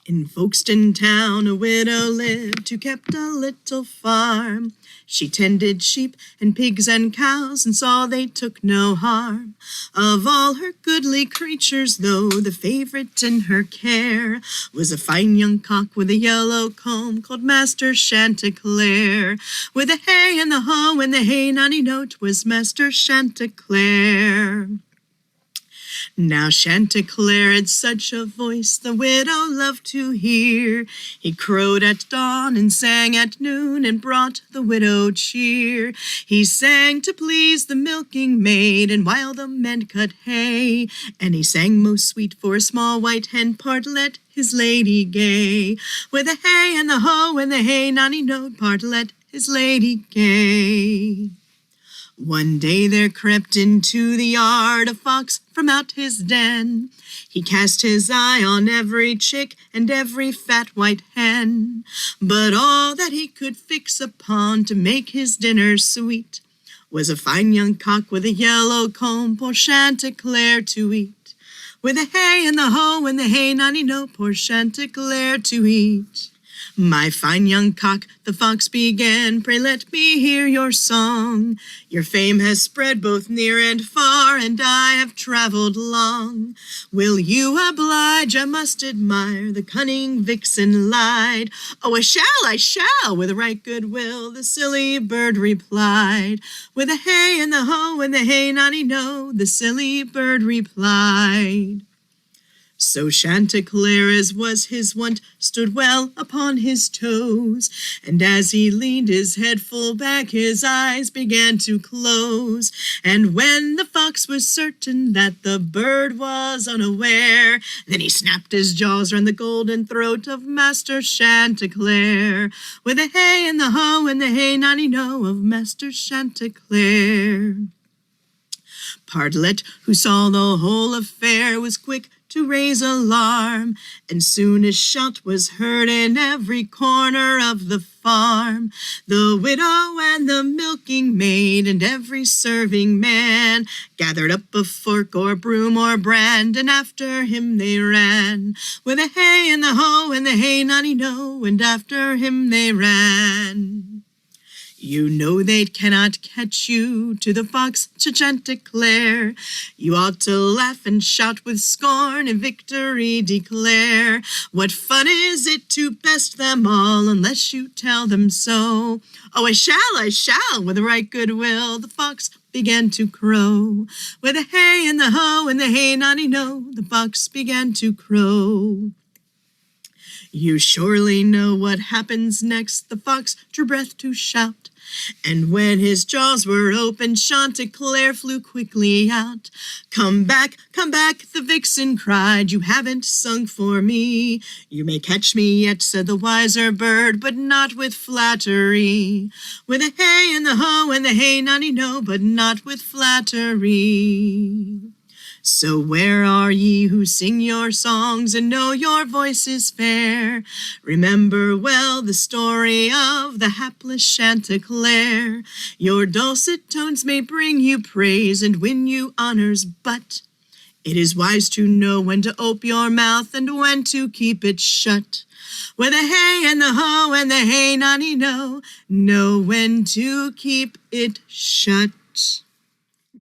In Folkestone town a widow lived who kept a little farm. She tended sheep and pigs and cows and saw they took no harm. Of all her goodly creatures, though, the favourite in her care was a fine young cock with a yellow comb called Master Chanticleer. With the hay and the hoe and the hey nonny note was Master Chanticleer. Now Chanticleer had such a voice the widow loved to hear. He crowed at dawn and sang at noon and brought the widow cheer. He sang to please the milking maid and while the men cut hay. And he sang most sweet for a small white hen partlet his lady gay. With the hay and the hoe and the hey nonny note partlet his lady gay. One day there crept into the yard a fox from out his den. He cast his eye on every chick and every fat white hen, but all that he could fix upon to make his dinner sweet was a fine young cock with a yellow comb, poor Chanticleer to eat. With the hay and the hoe and the hey nonny no, poor Chanticleer to eat. My fine young cock, the fox began, pray let me hear your song. Your fame has spread both near and far, and I have travelled long. Will you oblige? I must admire the cunning vixen lied. Oh, I shall, with right good will, the silly bird replied. With the hay and the hoe and the hey nonny no, the silly bird replied. So Chanticleer, as was his wont, stood well upon his toes, and as he leaned his head full back, his eyes began to close. And when the fox was certain that the bird was unaware, then he snapped his jaws round the golden throat of Master Chanticleer. With the hay and the hoe and the hey nonny no of Master Chanticleer. Partlet, who saw the whole affair, was quick to raise alarm, and soon a shout was heard in every corner of the farm. The widow and the milking maid and every serving man gathered up a fork or broom or brand, and after him they ran. With the hay and the hoe and the hey nonny no, and after him they ran. You know they cannot catch you, to the fox, to Chanticleer. You ought to laugh and shout with scorn and victory declare. What fun is it to best them all, unless you tell them so? Oh, I shall, with right good will, the fox began to crow. With the hay and the hoe and the hey nonny no, the fox began to crow. You surely know what happens next. The fox drew breath to shout, and when his jaws were open, Chanticleer flew quickly out. Come back, the vixen cried, you haven't sung for me. You may catch me yet, said the wiser bird, but not with flattery. With the hay and the hoe and the hey nonny no, but not with flattery. So where are ye who sing your songs and know your voice is fair? Remember well the story of the hapless Chanticleer. Your dulcet tones may bring you praise and win you honors, but it is wise to know when to ope your mouth and when to keep it shut. With the hay and the hoe and the hey nonny no, know when to keep it shut.